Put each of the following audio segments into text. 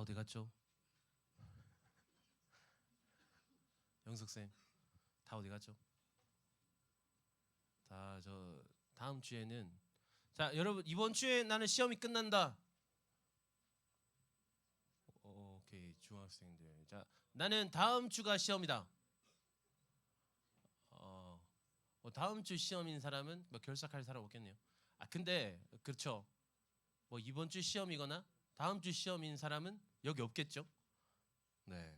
어디 갔죠? 영석쌤 다 어디 갔죠? 다 저 다음 주에는 자 여러분 이번 주에 나는 시험이 끝난다. 오케이 중학생들 자 나는 다음 주가 시험이다. 다음 주 시험인 사람은 뭐 결석할 사람 없겠네요. 아 근데 그렇죠. 뭐 이번 주 시험이거나 다음 주 시험인 사람은 여기 없겠죠? 네.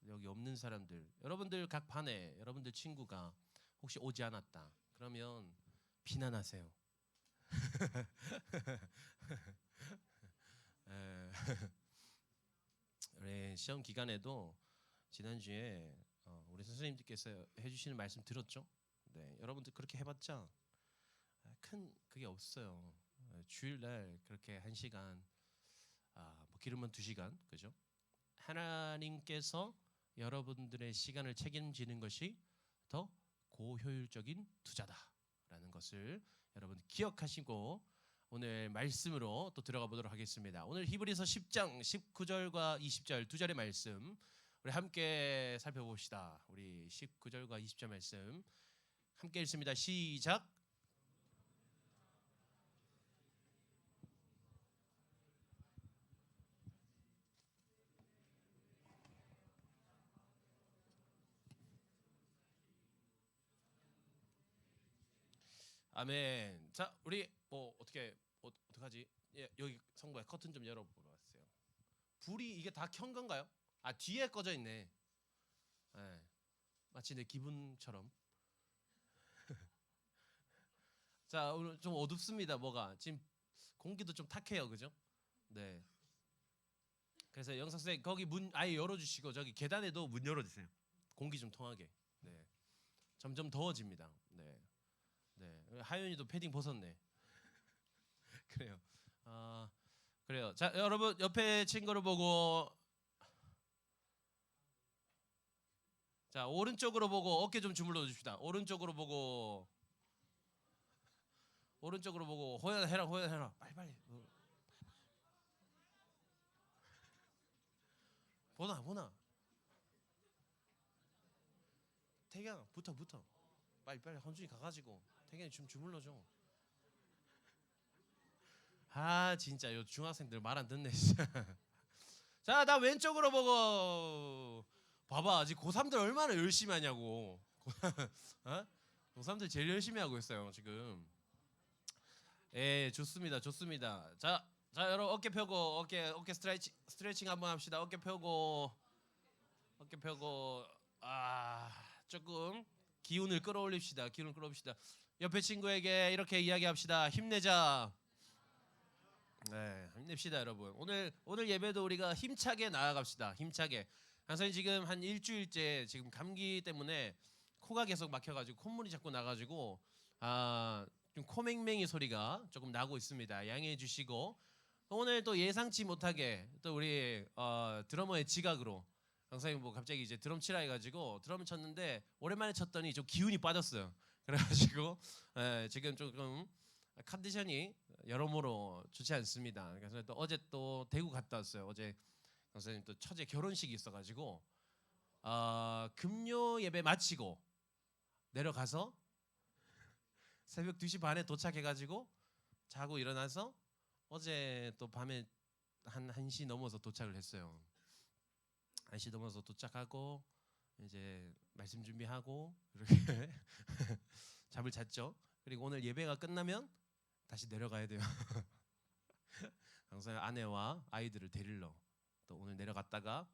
여기 없는 사람들 여러분들 각 반에 여러분들 친구가 혹시 오지 않았다. 그러면 비난하세요. 에, 우리 시험 기간에도 지난주에 우리 선생님들께서 해주시는 말씀 들었죠? 네, 여러분들 그렇게 해봤자 큰 그게 없어요. 주일날 그렇게 1시간, 뭐 길으면 2시간, 그죠? 하나님께서 여러분들의 시간을 책임지는 것이 더 고효율적인 투자다라는 것을 여러분 기억하시고 오늘 말씀으로 또 들어가 보도록 하겠습니다. 오늘 히브리서 10장 19절과 20절 두 절의 말씀 우리 함께 살펴봅시다. 우리 19절과 20절 말씀 함께 읽습니다. 시작. 아멘. 자, 우리 뭐 어떡하지? 예, 여기 성부에 커튼 좀 열어보세요. 불이 이게 다 켠 건가요? 아 뒤에 꺼져 있네. 예, 마치 내 기분처럼. 자 오늘 좀 어둡습니다. 뭐가 지금 공기도 좀 탁해요, 그죠? 네. 그래서 영석 선생 거기 문 아예 열어주시고 저기 계단에도 문 열어주세요. 공기 좀 통하게. 네. 점점 더워집니다. 네. 네. 하윤이도 패딩 벗었네. 그래요. 그래요. 자 여러분 옆에 친구를 보고 자 오른쪽으로 보고 어깨 좀 주물러 줍시다. 오른쪽으로 보고 호연해라 빨리 보나 태경 붙어 빨리 헌준이 가가지고 태경이 좀 주물러줘. 아 진짜 요 중학생들 말 안 듣네 진짜. 자 나 왼쪽으로 보고 봐봐 아직 고3들 얼마나 열심히 하냐고. 어? 고3들 제일 열심히 하고 있어요 지금. 예 좋습니다. 자 여러분 어깨 펴고 어깨 스트레칭 한번 합시다. 어깨 펴고 조금 기운을 끌어올립시다. 옆에 친구에게 이렇게 이야기합시다. 힘내자. 네, 힘냅시다, 여러분. 오늘 예배도 우리가 힘차게 나아갑시다. 힘차게. 강사님 지금 한 일주일째 지금 감기 때문에 코가 계속 막혀가지고 콧물이 자꾸 나가지고 좀 코맹맹이 소리가 조금 나고 있습니다. 양해해 주시고 오늘 또 예상치 못하게 또 우리 드러머의 지각으로 강사님 뭐 갑자기 이제 드럼 치라 해가지고 드럼을 쳤는데 오랜만에 쳤더니 좀 기운이 빠졌어요. 그래가지고 지금 조금 컨디션이 여러모로 좋지 않습니다. 그래서 또 어제 또 대구 갔다 왔어요. 어제 강사님 또 처제 결혼식이 있어가지고 금요 예배 마치고 내려가서 새벽 2시 반에 도착해가지고 자고 일어나서 어제 또 밤에 한 1시 넘어서 도착을 했어요. 1시 넘어서 도착하고 이제 말씀 준비하고 이렇게 잠을 잤죠. 그리고 오늘 예배가 끝나면 다시 내려가야 돼요. 항상 아내와 아이들을 데리러 또 오늘 내려갔다가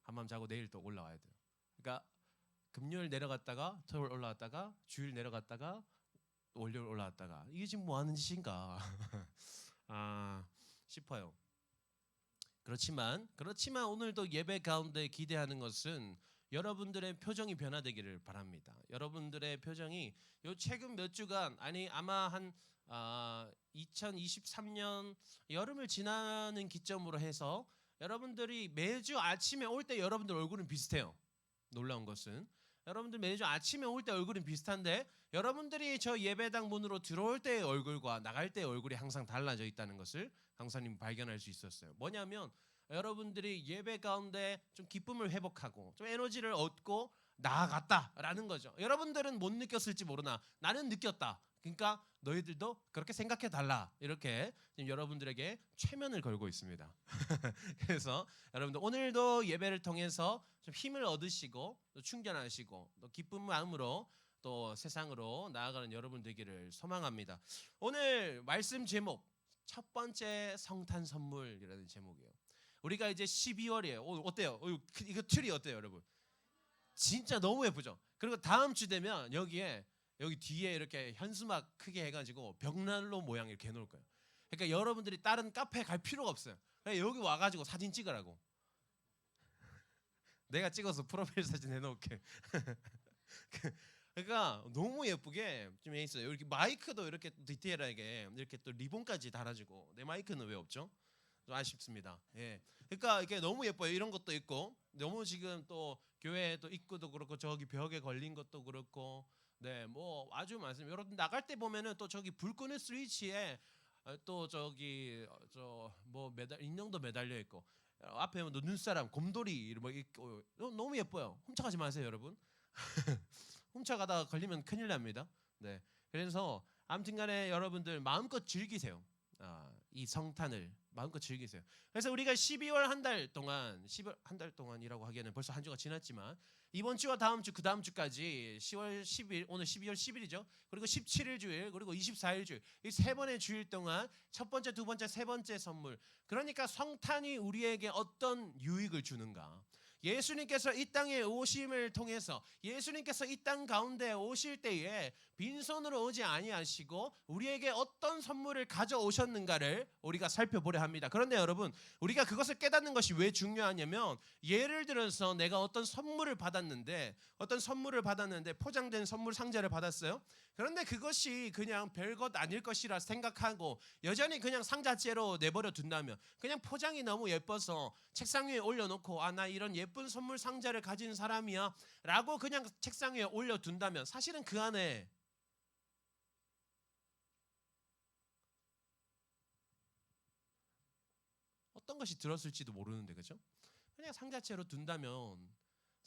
한밤 자고 내일 또 올라와야 돼요. 그러니까 금요일 내려갔다가 토요일 올라왔다가 주일 내려갔다가 월요일 올라왔다가 이게 지금 뭐 하는 짓인가 싶어요. 그렇지만 오늘도 예배 가운데 기대하는 것은 여러분들의 표정이 변화되기를 바랍니다. 여러분들의 표정이 요 최근 몇 주간 아마 한 2023년 여름을 지나는 기점으로 해서 여러분들이 매주 아침에 올 때 여러분들 얼굴은 비슷해요. 놀라운 것은 여러분들 매주 아침에 올 때 얼굴은 비슷한데 여러분들이 저 예배당 문으로 들어올 때의 얼굴과 나갈 때의 얼굴이 항상 달라져 있다는 것을 강사님 발견할 수 있었어요. 뭐냐면 여러분들이 예배 가운데 좀 기쁨을 회복하고 좀 에너지를 얻고 나아갔다라는 거죠. 여러분들은 못 느꼈을지 모르나 나는 느꼈다. 그러니까 너희들도 그렇게 생각해 달라. 이렇게 지금 여러분들에게 최면을 걸고 있습니다. 그래서 여러분들 오늘도 예배를 통해서 좀 힘을 얻으시고 또 충전하시고 또 기쁜 마음으로 또 세상으로 나아가는 여러분 되기를 소망합니다. 오늘 말씀 제목 첫 번째 성탄 선물이라는 제목이에요. 우리가 이제 12월이에요. 어때요? 이거 틀이 어때요, 여러분? 진짜 너무 예쁘죠? 그리고 다음 주 되면 여기 뒤에 이렇게 현수막 크게 해가지고 벽난로 모양 이렇게 해놓을 거예요. 그러니까 여러분들이 다른 카페 갈 필요가 없어요. 그냥 여기 와가지고 사진 찍으라고. 내가 찍어서 프로필 사진 해놓을게. 그러니까 너무 예쁘게 좀 해 있어요. 이렇게 마이크도 이렇게 디테일하게 이렇게 또 리본까지 달아주고 내 마이크는 왜 없죠? 좀 아쉽습니다. 예. 그러니까 이게 너무 예뻐요. 이런 것도 있고 너무 지금 또 교회 또 입구도 그렇고 저기 벽에 걸린 것도 그렇고 네, 뭐 아주 많습니다. 여러분 나갈 때 보면은 또 저기 불 끄는 스위치에 또 저기 저 뭐 매달 인형도 매달려 있고 앞에 뭐 눈사람 곰돌이 뭐 있고 너무 예뻐요. 훔쳐가지 마세요, 여러분. 훔쳐가다가 걸리면 큰일 납니다. 네, 그래서 아무튼간에 여러분들 마음껏 즐기세요. 이 성탄을 마음껏 즐기세요. 그래서 우리가 12월 한 달 동안 12월 한 달 동안이라고 하기에는 벌써 한 주가 지났지만 이번 주와 다음 주 그 다음 주까지 10월 10일 오늘 12월 10일이죠. 그리고 17일 주일 그리고 24일 주일 이 세 번의 주일 동안 첫 번째, 두 번째, 세 번째 선물. 그러니까 성탄이 우리에게 어떤 유익을 주는가? 예수님께서 이 땅에 오심을 통해서 예수님께서 이 땅 가운데 오실 때에 빈손으로 오지 아니하시고 우리에게 어떤 선물을 가져오셨는가를 우리가 살펴보려 합니다. 그런데 여러분 우리가 그것을 깨닫는 것이 왜 중요하냐면 예를 들어서 내가 어떤 선물을 받았는데 포장된 선물 상자를 받았어요. 그런데 그것이 그냥 별것 아닐 것이라 생각하고 여전히 그냥 상자째로 내버려 둔다면 그냥 포장이 너무 예뻐서 책상 위에 올려놓고 나 이런 예쁜 선물 상자를 가진 사람이야 라고 그냥 책상 위에 올려둔다면 사실은 그 안에 어떤 것이 들었을지도 모르는데 그죠? 그냥 상자채로 둔다면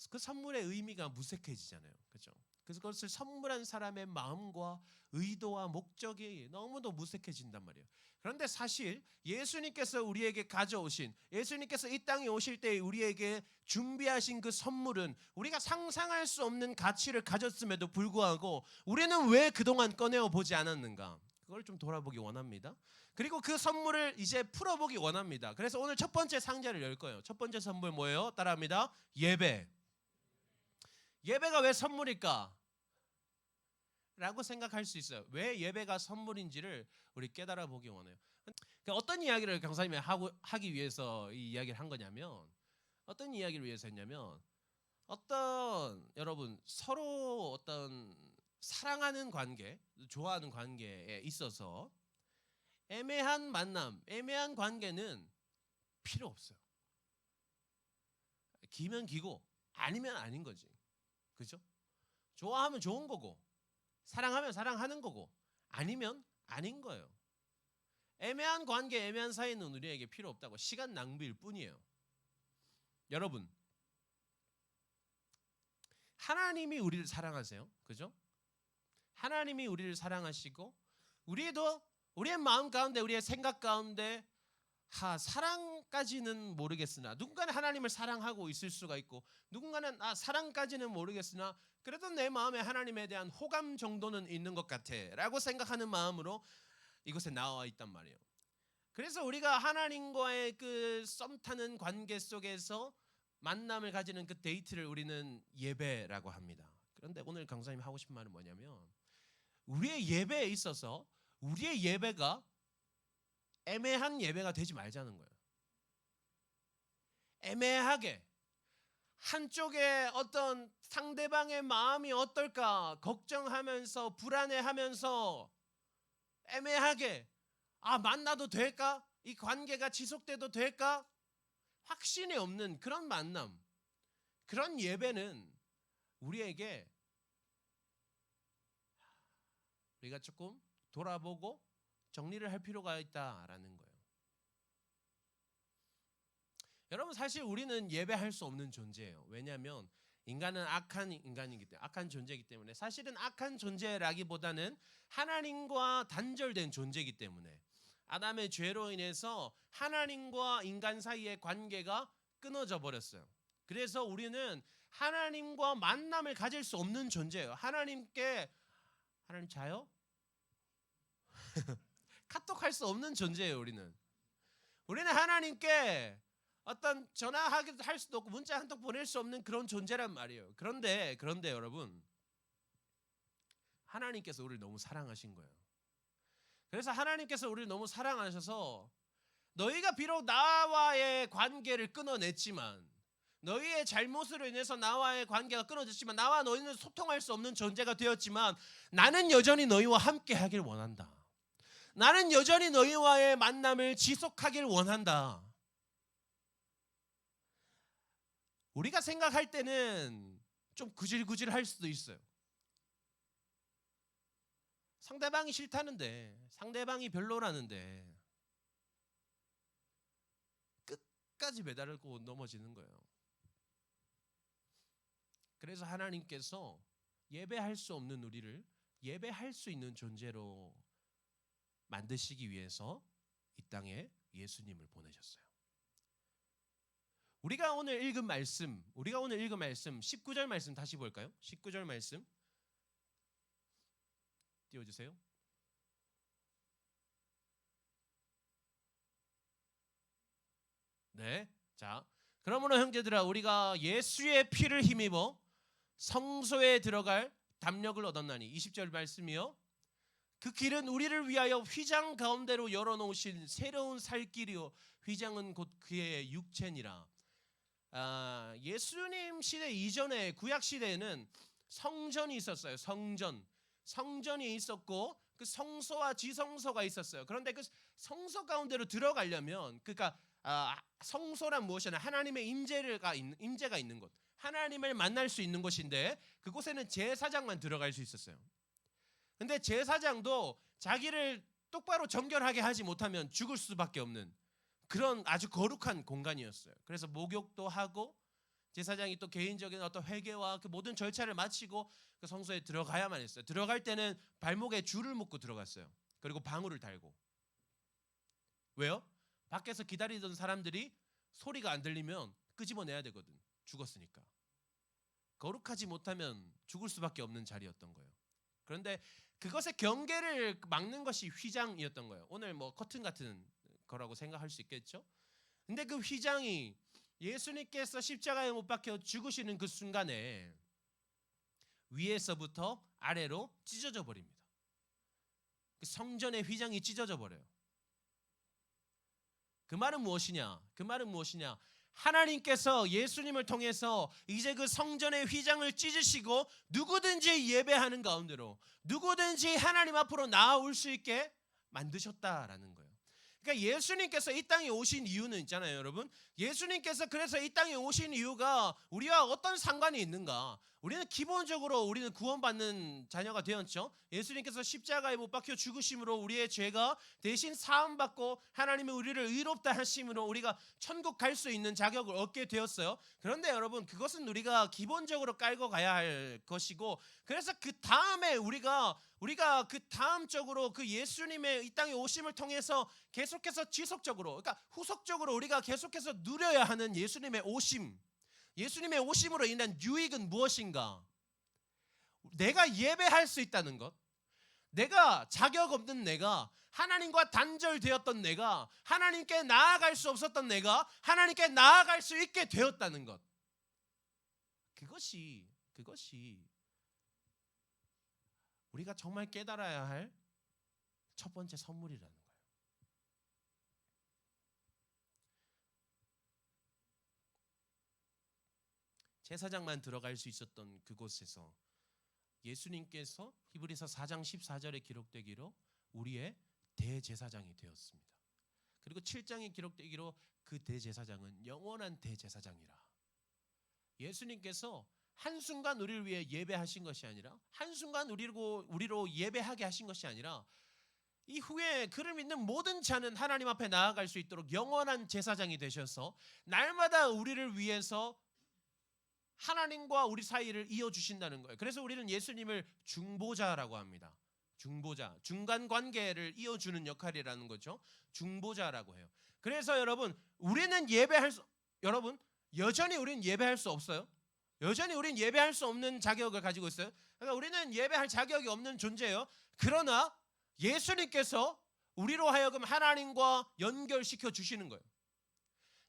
그 선물의 의미가 무색해지잖아요. 그죠? 그래서 그것을 선물한 사람의 마음과 의도와 목적이 너무도 무색해진단 말이에요. 그런데 사실 예수님께서 우리에게 가져오신 예수님께서 이 땅에 오실 때 우리에게 준비하신 그 선물은 우리가 상상할 수 없는 가치를 가졌음에도 불구하고 우리는 왜 그동안 꺼내어 보지 않았는가? 그걸 좀 돌아보기 원합니다. 그리고 그 선물을 이제 풀어보기 원합니다. 그래서 오늘 첫 번째 상자를 열 거예요. 첫 번째 선물 뭐예요? 따라합니다. 예배. 예배가 왜 선물일까? 라고 생각할 수 있어요. 왜 예배가 선물인지를 우리 깨달아 보기 원해요. 그러니까 어떤 이야기를 강사님이 하기 위해서 이 이야기를 한 거냐면 어떤 이야기를 위해서 했냐면 어떤 여러분 서로 어떤 사랑하는 관계, 좋아하는 관계에 있어서 애매한 만남, 애매한 관계는 필요 없어요. 기면 기고 아니면 아닌 거지. 그죠? 좋아하면 좋은 거고 사랑하면 사랑하는 거고 아니면 아닌 거예요. 애매한 관계, 애매한 사이는 우리에게 필요 없다고 시간 낭비일 뿐이에요. 여러분 하나님이 우리를 사랑하세요. 그죠? 하나님이 우리를 사랑하시고 우리의 마음 가운데 우리의 생각 가운데 사랑까지는 모르겠으나 누군가는 하나님을 사랑하고 있을 수가 있고 누군가는 사랑까지는 모르겠으나 그래도 내 마음에 하나님에 대한 호감 정도는 있는 것 같아 라고 생각하는 마음으로 이곳에 나와 있단 말이에요. 그래서 우리가 하나님과의 그 썸 타는 관계 속에서 만남을 가지는 그 데이트를 우리는 예배라고 합니다. 그런데 오늘 강사님이 하고 싶은 말은 뭐냐면 우리의 예배에 있어서 우리의 예배가 애매한 예배가 되지 말자는 거예요. 애매하게 한쪽에 어떤 상대방의 마음이 어떨까 걱정하면서 불안해하면서 애매하게 만나도 될까? 이 관계가 지속돼도 될까? 확신이 없는 그런 만남, 그런 예배는 우리에게 우리가 조금 돌아보고 정리를 할 필요가 있다라는 거예요. 여러분 사실 우리는 예배할 수 없는 존재예요. 왜냐하면 인간은 악한 인간이기 때문에, 악한 존재이기 때문에, 사실은 악한 존재라기보다는 하나님과 단절된 존재이기 때문에, 아담의 죄로 인해서 하나님과 인간 사이의 관계가 끊어져 버렸어요. 그래서 우리는 하나님과 만남을 가질 수 없는 존재예요. 하나님 자요? 카톡할 수 없는 존재예요. 우리는 하나님께 어떤 전화할 수도 없고 문자 한 통 보낼 수 없는 그런 존재란 말이에요. 그런데 여러분, 하나님께서 우리를 너무 사랑하신 거예요. 그래서 하나님께서 우리를 너무 사랑하셔서 너희가 비록 나와의 관계를 끊어냈지만, 너희의 잘못으로 인해서 나와의 관계가 끊어졌지만, 나와 너희는 소통할 수 없는 존재가 되었지만, 나는 여전히 너희와 함께 하길 원한다. 나는 여전히 너희와의 만남을 지속하길 원한다. 우리가 생각할 때는 좀 구질구질할 수도 있어요. 상대방이 싫다는데, 상대방이 별로라는데 끝까지 매달고 넘어지는 거예요. 그래서 하나님께서 예배할 수 없는 우리를 예배할 수 있는 존재로 만드시기 위해서 이 땅에 예수님을 보내셨어요. 우리가 오늘 읽은 말씀 19절 말씀 다시 볼까요? 19절 말씀 띄워주세요. 네, 자, 그러므로 형제들아, 우리가 예수의 피를 힘입어 성소에 들어갈 담력을 얻었나니, 20절 말씀이요, 그 길은 우리를 위하여 휘장 가운데로 열어놓으신 새로운 살 길이요, 휘장은 곧 그의 육체니라. 예수님 시대 이전에 구약 시대에는 성전이 있었어요. 성전이 있었고 그 성소와 지성소가 있었어요. 그런데 그 성소 가운데로 들어가려면, 그러니까 성소란 무엇이냐, 하나님의 임재가 있는 곳, 하나님을 만날 수 있는 곳인데, 그곳에는 제사장만 들어갈 수 있었어요. 근데 제사장도 자기를 똑바로 정결하게 하지 못하면 죽을 수밖에 없는 그런 아주 거룩한 공간이었어요. 그래서 목욕도 하고 제사장이 또 개인적인 어떤 회개와 그 모든 절차를 마치고 그 성소에 들어가야만 했어요. 들어갈 때는 발목에 줄을 묶고 들어갔어요. 그리고 방울을 달고. 왜요? 밖에서 기다리던 사람들이 소리가 안 들리면 끄집어내야 되거든. 죽었으니까. 거룩하지 못하면 죽을 수밖에 없는 자리였던 거예요. 그런데 그것의 경계를 막는 것이 휘장이었던 거예요. 오늘 뭐 커튼 같은 거라고 생각할 수 있겠죠? 근데 그 휘장이 예수님께서 십자가에 못 박혀 죽으시는 그 순간에 위에서부터 아래로 찢어져 버립니다. 성전의 휘장이 찢어져 버려요. 그 말은 무엇이냐? 하나님께서 예수님을 통해서 이제 그 성전의 휘장을 찢으시고 누구든지 예배하는 가운데로, 누구든지 하나님 앞으로 나아올 수 있게 만드셨다라는 거예요. 그러니까 예수님께서 이 땅에 오신 이유는 있잖아요, 여러분. 예수님께서 그래서 이 땅에 오신 이유가 우리와 어떤 상관이 있는가? 우리는 기본적으로 우리는 구원받는 자녀가 되었죠. 예수님께서 십자가에 못 박혀 죽으심으로 우리의 죄가 대신 사함받고 하나님의 우리를 의롭다 하심으로 우리가 천국 갈 수 있는 자격을 얻게 되었어요. 그런데 여러분, 그것은 우리가 기본적으로 깔고 가야 할 것이고, 그래서 그 다음에 우리가 그 다음적으로 그 예수님의 이 땅에 오심을 통해서 계속해서 지속적으로, 그러니까 후속적으로 우리가 계속해서 누려야 하는 예수님의 오심으로 인한 유익은 무엇인가? 내가 예배할 수 있다는 것, 내가 자격 없는 내가, 하나님과 단절되었던 내가, 하나님께 나아갈 수 없었던 내가 하나님께 나아갈 수 있게 되었다는 것, 그것이 우리가 정말 깨달아야 할 첫 번째 선물이라는 거예요. 제사장만 들어갈 수 있었던 그곳에서 예수님께서 히브리서 4장 14절에 기록되기로 우리의 대제사장이 되었습니다. 그리고 7장에 기록되기로 그 대제사장은 영원한 대제사장이라. 예수님께서 한순간 우리를 위해 예배하신 것이 아니라, 한순간 우리로 예배하게 하신 것이 아니라, 이후에 그를 믿는 모든 자는 하나님 앞에 나아갈 수 있도록 영원한 제사장이 되셔서 날마다 우리를 위해서 하나님과 우리 사이를 이어주신다는 거예요. 그래서 우리는 예수님을 중보자라고 합니다. 중보자, 중간 관계를 이어주는 역할이라는 거죠. 중보자라고 해요. 그래서 여러분, 여러분 여전히 우리는 예배할 수 없어요. 여전히 우리는 예배할 수 없는 자격을 가지고 있어요. 그러니까 우리는 예배할 자격이 없는 존재예요. 그러나 예수님께서 우리로 하여금 하나님과 연결시켜 주시는 거예요.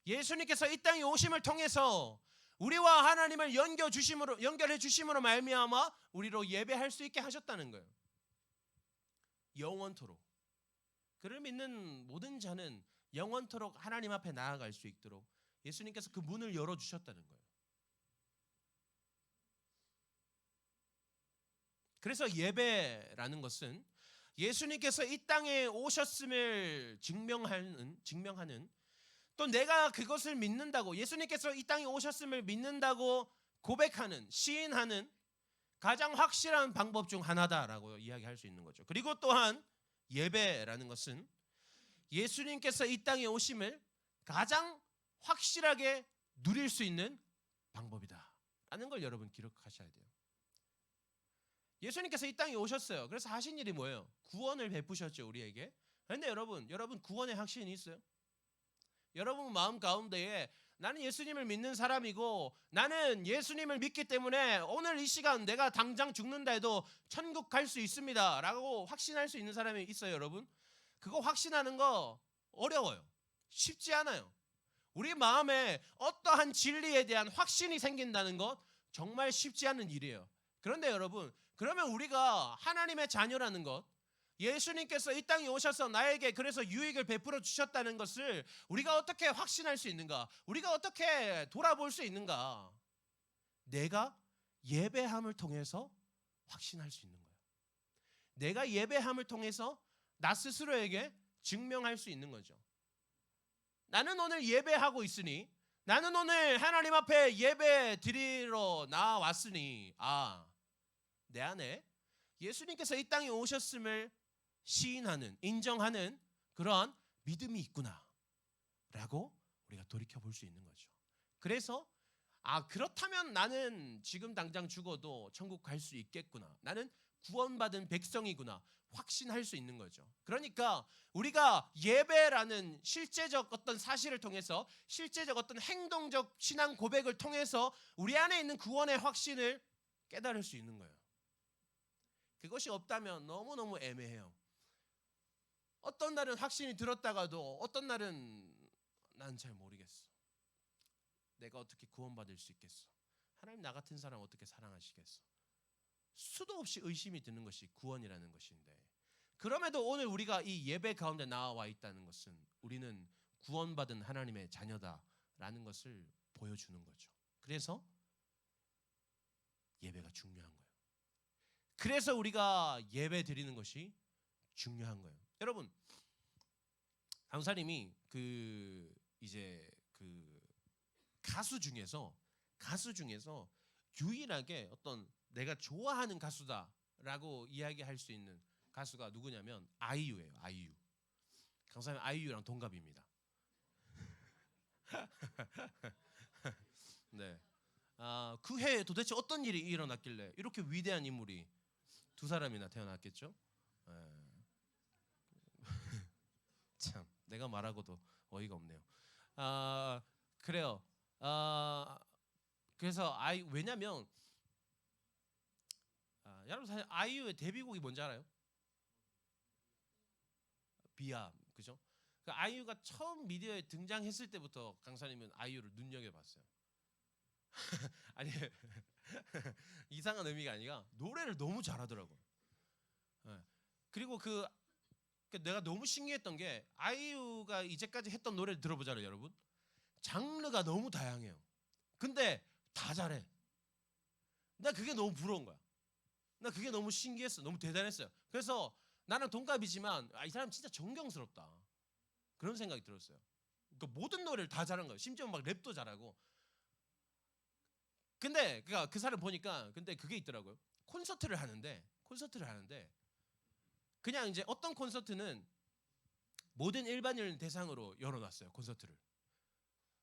예수님께서 이 땅에 오심을 통해서 우리와 하나님을 연결해 주심으로 말미암아 우리로 예배할 수 있게 하셨다는 거예요. 영원토록. 그를 믿는 모든 자는 영원토록 하나님 앞에 나아갈 수 있도록 예수님께서 그 문을 열어 주셨다는 거예요. 그래서 예배라는 것은 예수님께서 이 땅에 오셨음을 증명하는 또 내가 그것을 믿는다고, 예수님께서 이 땅에 오셨음을 믿는다고 고백하는, 시인하는 가장 확실한 방법 중 하나다라고 이야기할 수 있는 거죠. 그리고 또한 예배라는 것은 예수님께서 이 땅에 오심을 가장 확실하게 누릴 수 있는 방법이다라는 걸 여러분 기억하셔야 돼요. 예수님께서 이 땅에 오셨어요. 그래서 하신 일이 뭐예요? 구원을 베푸셨죠, 우리에게. 그런데 여러분 구원의 확신이 있어요? 여러분 마음 가운데에 나는 예수님을 믿는 사람이고 나는 예수님을 믿기 때문에 오늘 이 시간 내가 당장 죽는다 해도 천국 갈 수 있습니다 라고 확신할 수 있는 사람이 있어요, 여러분? 그거 확신하는 거 어려워요. 쉽지 않아요. 우리 마음에 어떠한 진리에 대한 확신이 생긴다는 것 정말 쉽지 않은 일이에요. 그런데 여러분, 그러면 우리가 하나님의 자녀라는 것, 예수님께서 이 땅에 오셔서 나에게 그래서 유익을 베풀어 주셨다는 것을 우리가 어떻게 확신할 수 있는가? 우리가 어떻게 돌아볼 수 있는가? 내가 예배함을 통해서 확신할 수 있는 거예요. 내가 예배함을 통해서 나 스스로에게 증명할 수 있는 거죠. 나는 오늘 예배하고 있으니, 나는 오늘 하나님 앞에 예배 드리러 나왔으니, 내 안에 예수님께서 이 땅에 오셨음을 시인하는, 인정하는 그러한 믿음이 있구나 라고 우리가 돌이켜 볼 수 있는 거죠. 그래서 그렇다면 나는 지금 당장 죽어도 천국 갈 수 있겠구나, 나는 구원받은 백성이구나 확신할 수 있는 거죠. 그러니까 우리가 예배라는 실제적 어떤 사실을 통해서, 실제적 어떤 행동적 신앙 고백을 통해서 우리 안에 있는 구원의 확신을 깨달을 수 있는 거예요. 그것이 없다면 너무너무 애매해요. 어떤 날은 확신이 들었다가도 어떤 날은 난 잘 모르겠어. 내가 어떻게 구원받을 수 있겠어? 하나님 나 같은 사람 어떻게 사랑하시겠어? 수도 없이 의심이 드는 것이 구원이라는 것인데, 그럼에도 오늘 우리가 이 예배 가운데 나와 있다는 것은 우리는 구원받은 하나님의 자녀다라는 것을 보여주는 거죠. 그래서 예배가 중요한 거예요. 그래서 우리가 예배 드리는 것이 중요한 거예요. 여러분, 강사님이 이제 가수 중에서 유일하게 어떤 내가 좋아하는 가수다라고 이야기할 수 있는 가수가 누구냐면 아이유예요. 아이유. 강사님 아이유랑 동갑입니다. 네. 그 해에 도대체 어떤 일이 일어났길래 이렇게 위대한 인물이 두 사람이나 태어났겠죠? 참, 내가 말하고도 어이가 없네요. 그래요. 그래서 왜냐면 여러분 사실 아이유의 데뷔곡이 뭔지 알아요? 비암, 그죠? 그 아이유가 처음 미디어에 등장했을 때부터 강사님은 아이유를 눈여겨봤어요. 아니 이상한 의미가 아니라 노래를 너무 잘하더라고요. 그리고 내가 너무 신기했던 게 아이유가 이제까지 했던 노래를 들어보잖아요, 여러분. 장르가 너무 다양해요. 근데 다 잘해. 나 그게 너무 부러운 거야. 나 그게 너무 신기했어. 너무 대단했어요. 그래서 나는 동갑이지만 이 사람 진짜 존경스럽다, 그런 생각이 들었어요. 그러니까 모든 노래를 다 잘한 거예요. 심지어 막 랩도 잘하고. 근데 그 사람 보니까 근데 그게 있더라고요. 콘서트를 하는데 그냥 이제 어떤 콘서트는 모든 일반인을 대상으로 열어놨어요, 콘서트를.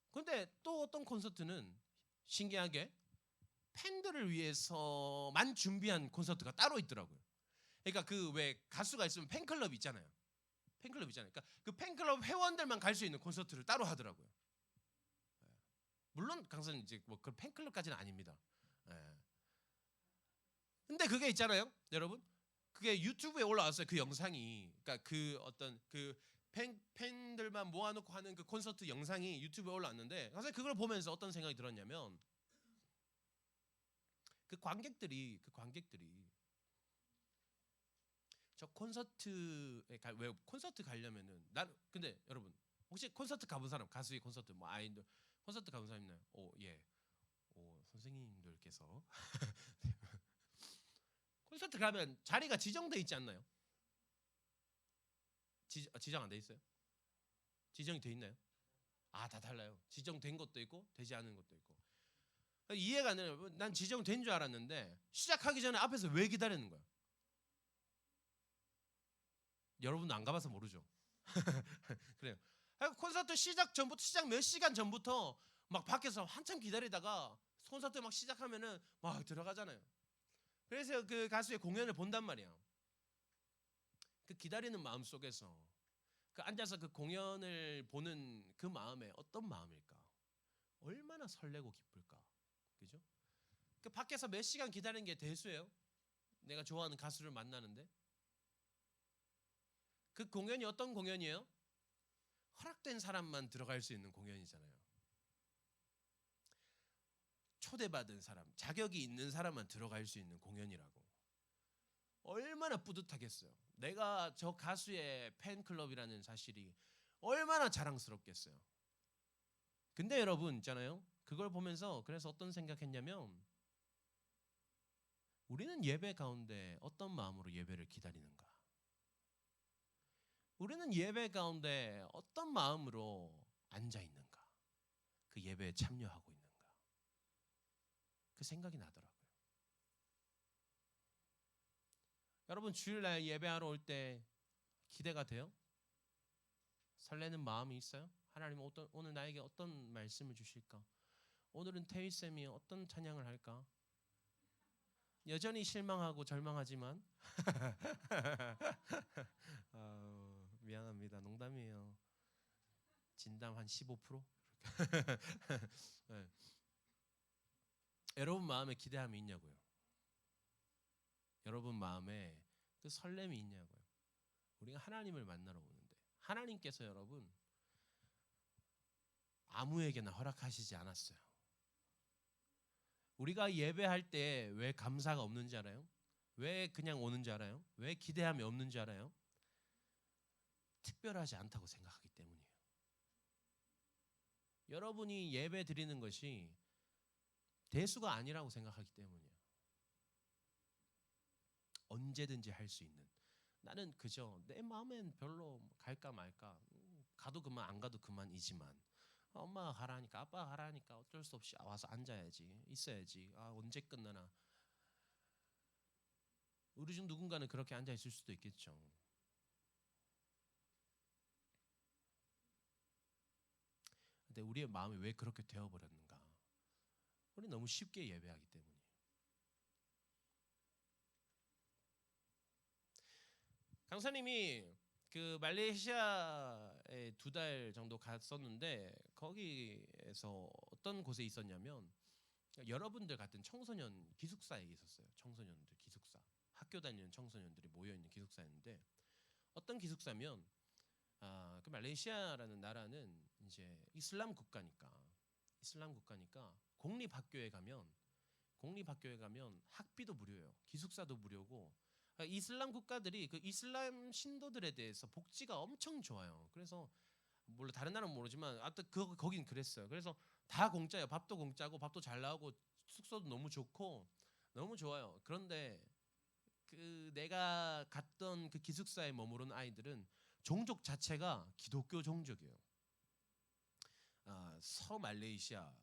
근데 또 어떤 콘서트는 신기하게 팬들을 위해서만 준비한 콘서트가 따로 있더라고요. 그러니까 그 왜 가수가 있으면 팬클럽 있잖아요. 팬클럽 있잖아요. 그러니까 그 팬클럽 회원들만 갈 수 있는 콘서트를 따로 하더라고요. 물론 강사는 이제 뭐 그 팬클럽까지는 아닙니다. 예. 근데 그게 있잖아요, 여러분. 그게 유튜브에 올라왔어요. 그 영상이. 그러니까 그 어떤 그 팬들만 모아놓고 하는 그 콘서트 영상이 유튜브에 올라왔는데, 사실 그걸 보면서 어떤 생각이 들었냐면, 그 관객들이 저 콘서트에 왜 콘서트 가려면은 난 근데 여러분 혹시 콘서트 가본 사람, 가수의 콘서트 뭐 아이돌 콘서트 가본 사람 있나요? 오, 예. 오, 선생님들께서 콘서트 가면 자리가 지정돼 있지 않나요? 지정 안 돼 있어요? 지정이 돼 있나요? 아, 다 달라요. 지정된 것도 있고 되지 않은 것도 있고. 이해가 안 돼요. 난 지정된 줄 알았는데 시작하기 전에 앞에서 왜 기다리는 거야? 여러분도 안 가봐서 모르죠. 그래요. 콘서트 시작 전부터, 시작 몇 시간 전부터 막 밖에서 한참 기다리다가 콘서트 막 시작하면은 막 들어가잖아요. 그래서 그 가수의 공연을 본단 말이야. 그 기다리는 마음 속에서 그 앉아서 그 공연을 보는 그 마음에 어떤 마음일까? 얼마나 설레고 기쁠까? 그죠? 그 밖에서 몇 시간 기다리는 게 대수예요. 내가 좋아하는 가수를 만나는데 그 공연이 어떤 공연이에요? 허락된 사람만 들어갈 수 있는 공연이잖아요. 초대받은 사람, 자격이 있는 사람만 들어갈 수 있는 공연이라고. 얼마나 뿌듯하겠어요. 내가 저 가수의 팬클럽이라는 사실이 얼마나 자랑스럽겠어요. 근데 여러분 있잖아요. 그걸 보면서 그래서 어떤 생각했냐면, 우리는 예배 가운데 어떤 마음으로 예배를 기다리는가? 우리는 예배 가운데 어떤 마음으로 앉아 있는가? 그 예배에 참여하고 있는가? 그 생각이 나더라고요. 여러분 주일날 예배하러 올 때 기대가 돼요? 설레는 마음이 있어요? 하나님은 오늘 나에게 어떤 말씀을 주실까? 오늘은 태희 쌤이 어떤 찬양을 할까? 여전히 실망하고 절망하지만 미안합니다. 농담이에요. 진담 한 15%? 네. 여러분 마음에 기대함이 있냐고요? 여러분 마음에 그 설렘이 있냐고요? 우리가 하나님을 만나러 오는데 하나님께서 여러분 아무에게나 허락하시지 않았어요. 우리가 예배할 때 왜 감사가 없는지 알아요? 왜 그냥 오는지 알아요? 왜 기대함이 없는지 알아요? 특별하지 않다고 생각하기 때문이에요. 여러분이 예배 드리는 것이 대수가 아니라고 생각하기 때문이에요. 언제든지 할 수 있는. 나는 그저 내 마음엔 별로 갈까 말까, 가도 그만 안 가도 그만이지만 엄마가 가라니까, 아빠가 가라니까 어쩔 수 없이 와서 앉아야지, 있어야지. 언제 끝나나. 우리 중 누군가는 그렇게 앉아 있을 수도 있겠죠. 근데 우리의 마음이 왜 그렇게 되어버렸는가? 우리 너무 쉽게 예배하기 때문이에요. 강사님이 그 말레이시아에 2달 정도 갔었는데 거기에서 어떤 곳에 있었냐면, 여러분들 같은 청소년 기숙사에 있었어요. 청소년들 기숙사, 학교 다니는 청소년들이 모여 있는 기숙사였는데, 어떤 기숙사면 그 말레이시아라는 나라는 이제 이슬람 국가니까 공립학교에 가면 학비도 무료예요. 기숙사도 무료고, 이슬람 국가들이 그 이슬람 신도들에 대해서 복지가 엄청 좋아요. 그래서 물론 다른 나라는 모르지만 아무튼 거긴 그랬어요. 그래서 다 공짜예요. 밥도 공짜고, 밥도 잘 나오고, 숙소도 너무 좋고 너무 좋아요. 그런데 그 내가 갔던 그 기숙사에 머무른 아이들은 종족 자체가 기독교 종족이에요. 서말레이시아,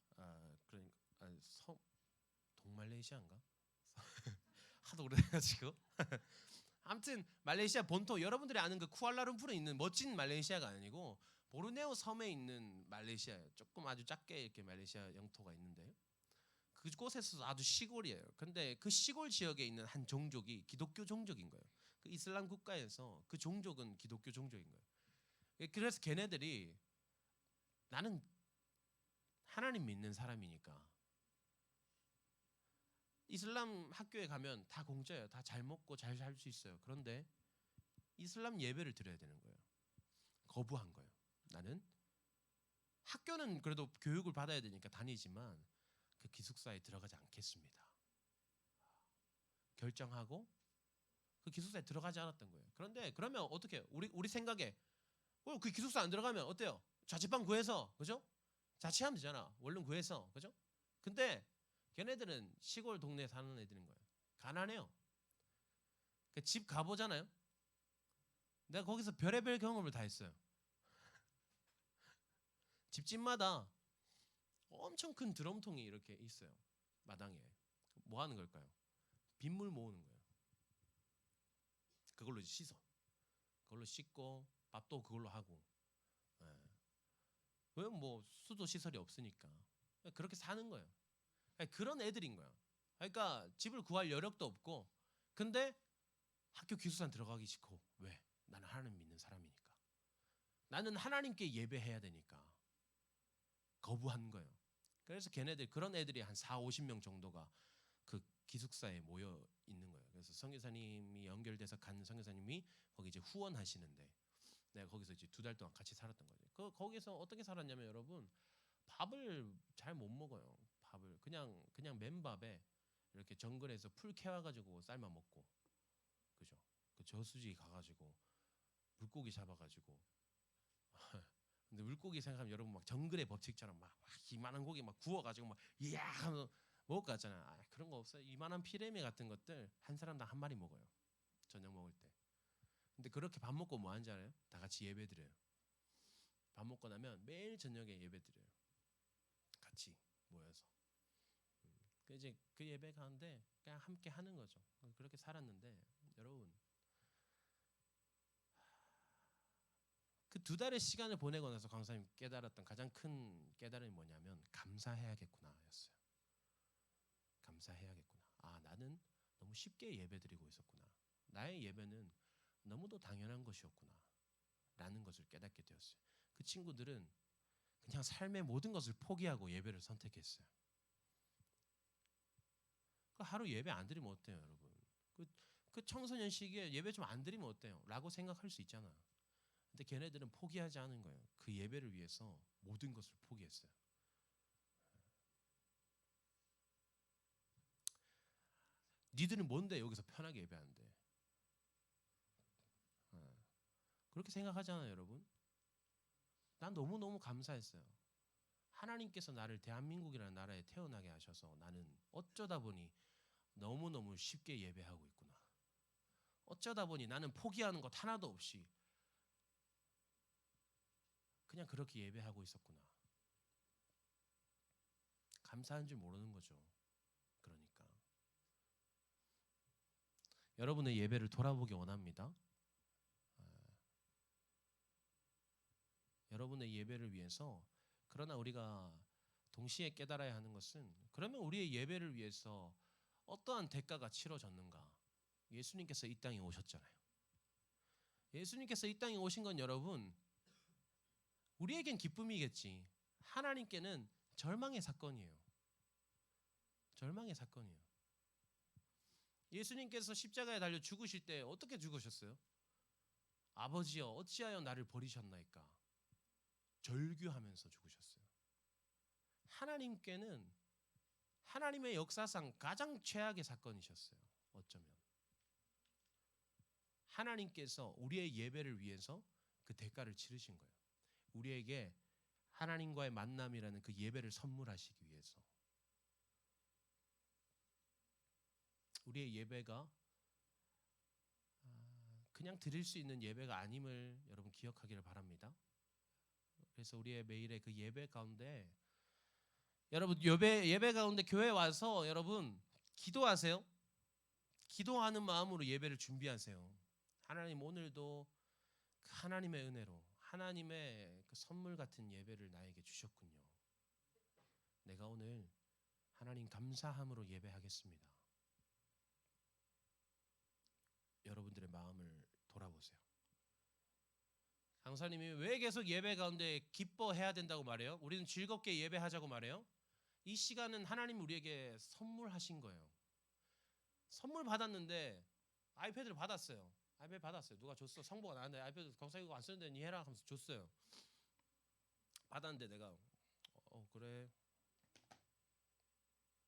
그러니까 서 동말레이시아인가? 하도 오래돼가지고 아무튼 말레이시아 본토, 여러분들이 아는 그 쿠알라룸푸르에 있는 멋진 말레이시아가 아니고 보르네오 섬에 있는 말레이시아예요. 조금 아주 작게 이렇게 말레이시아 영토가 있는데 그곳에서 아주 시골이에요. 근데 그 시골 지역에 있는 한 종족이 기독교 종족인 거예요. 그 이슬람 국가에서 그 종족은 기독교 종족인 거예요. 그래서 걔네들이 나는 하나님 믿는 사람이니까 이슬람 학교에 가면 다 공짜예요. 다 잘 먹고 잘 살 수 있어요. 그런데 이슬람 예배를 드려야 되는 거예요. 거부한 거예요. 나는 학교는 그래도 교육을 받아야 되니까 다니지만 그 기숙사에 들어가지 않겠습니다. 결정하고 그 기숙사에 들어가지 않았던 거예요. 그런데 그러면 어떻게? 우리 생각에 그 기숙사 안 들어가면 어때요? 자취방 구해서, 그죠? 자취하면 되잖아. 원룸 구해서, 그죠? 근데 걔네들은 시골 동네에 사는 애들인 거예요. 가난해요. 집 가보잖아요. 내가 거기서 별의별 경험을 다 했어요. 집집마다 엄청 큰 드럼통이 이렇게 있어요. 마당에. 뭐 하는 걸까요? 빗물 모으는 거예요. 그걸로 씻어. 그걸로 씻고 밥도 그걸로 하고. 왜 뭐 수도 시설이 없으니까 그렇게 사는 거예요. 그런 애들인 거야. 그러니까 집을 구할 여력도 없고, 근데 학교 기숙사 들어가기 싫고. 왜? 나는 하나님 믿는 사람이니까. 나는 하나님께 예배해야 되니까 거부한 거예요. 그래서 걔네들 그런 애들이 한 4, 50명 정도가 그 기숙사에 모여 있는 거예요. 그래서 선교사님이 연결돼서 간 선교사님이 거기 이제 후원하시는데 내가 거기서 이제 2달 동안 같이 살았던 거죠. 거기서 어떻게 살았냐면 여러분 밥을 잘 못 먹어요. 밥을 그냥 맨밥에 이렇게 정글에서 풀 캐와 가지고 삶아 먹고, 그죠? 그 저수지 가가지고 물고기 잡아가지고 근데 물고기 생각하면 여러분 막 정글의 법칙처럼 막 이만한 고기 막 구워가지고 막 이야 하면서 먹을 것 같잖아요. 그런 거 없어요. 이만한 피레미 같은 것들 한 사람당 한 마리 먹어요. 저녁 먹을 때. 근데 그렇게 밥 먹고 뭐 하는지 알아요? 다 같이 예배 드려요. 밥 먹고 나면 매일 저녁에 예배 드려요. 같이 모여서. 이제 그 예배 가운데 그냥 함께 하는 거죠. 그렇게 살았는데 여러분 그 2달의 시간을 보내고 나서 강사님 깨달았던 가장 큰 깨달음이 뭐냐면 감사해야겠구나였어요. 감사해야겠구나. 나는 너무 쉽게 예배드리고 있었구나. 나의 예배는 너무도 당연한 것이었구나 라는 것을 깨닫게 되었어요. 그 친구들은 그냥 삶의 모든 것을 포기하고 예배를 선택했어요. 하루 예배 안 드리면 어때요, 여러분? 그 청소년 시기에 예배 좀 안 드리면 어때요? 라고 생각할 수 있잖아. 근데 걔네들은 포기하지 않은 거예요. 그 예배를 위해서 모든 것을 포기했어요. 니들은 뭔데 여기서 편하게 예배하는데? 그렇게 생각하잖아요, 여러분. 난 너무너무 감사했어요. 하나님께서 나를 대한민국이라는 나라에 태어나게 하셔서 나는 어쩌다 보니 너무너무 쉽게 예배하고 있구나. 어쩌다 보니 나는 포기하는 것 하나도 없이 그냥 그렇게 예배하고 있었구나. 감사한 줄 모르는 거죠. 그러니까 여러분의 예배를 돌아보기 원합니다. 여러분의 예배를 위해서, 그러나 우리가 동시에 깨달아야 하는 것은, 그러면 우리의 예배를 위해서 어떠한 대가가 치러졌는가? 예수님께서 이 땅에 오셨잖아요. 예수님께서 이 땅에 오신 건 여러분 우리에겐 기쁨이겠지, 하나님께는 절망의 사건이에요. 절망의 사건이에요. 예수님께서 십자가에 달려 죽으실 때 어떻게 죽으셨어요? 아버지여 어찌하여 나를 버리셨나이까? 절규하면서 죽으셨어요. 하나님께는 하나님의 역사상 가장 최악의 사건이셨어요. 어쩌면 하나님께서 우리의 예배를 위해서 그 대가를 치르신 거예요. 우리에게 하나님과의 만남이라는 그 예배를 선물하시기 위해서. 우리의 예배가 그냥 드릴 수 있는 예배가 아님을 여러분 기억하기를 바랍니다. 그래서 우리의 매일의 그 예배 가운데, 여러분 예배 가운데 교회 와서 여러분 기도하세요. 기도하는 마음으로 예배를 준비하세요. 하나님 오늘도 그 하나님의 은혜로 하나님의 그 선물 같은 예배를 나에게 주셨군요. 내가 오늘 하나님 감사함으로 예배하겠습니다. 여러분들의 마음을 돌아보세요. 강사님이 왜 계속 예배 가운데 기뻐해야 된다고 말해요? 우리는 즐겁게 예배하자고 말해요? 이 시간은 하나님 우리에게 선물하신 거예요. 선물 받았는데 아이패드를 받았어요. 아이패드 받았어요. 누가 줬어. 성보가 나한테 아이패드 강사 이거 안 쓰는데 니 해라 하면서 줬어요. 받았는데 내가 그래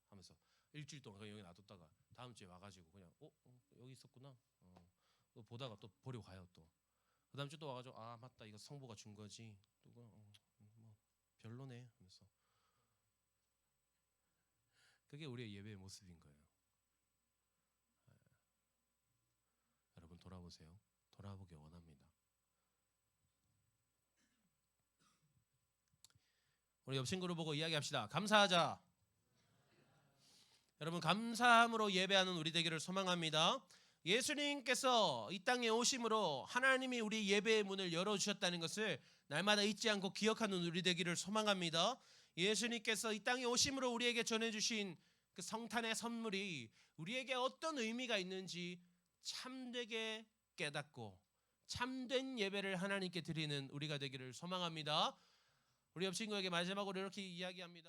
하면서 일주일 동안 그냥 여기 놔뒀다가 다음 주에 와가지고 그냥 여기 있었구나. 또 보다가 또 버리고 가요. 또 그 다음 주 또 와가지고 아 맞다 이거 성보가 준 거지. 또 뭐 별로네 하면서 그게 우리의 예배의 모습인 거예요. 여러분 돌아보세요. 돌아보기 원합니다. 우리 옆 친구를 보고 이야기합시다. 감사하자. 여러분 감사함으로 예배하는 우리 되기를 소망합니다. 예수님께서 이 땅에 오심으로 하나님이 우리 예배의 문을 열어주셨다는 것을 날마다 잊지 않고 기억하는 우리 되기를 소망합니다. 예수님께서 이 땅에 오심으로 우리에게 전해주신 그 성탄의 선물이 우리에게 어떤 의미가 있는지 참되게 깨닫고 참된 예배를 하나님께 드리는 우리가 되기를 소망합니다. 우리 옆 친구에게 마지막으로 이렇게 이야기합니다.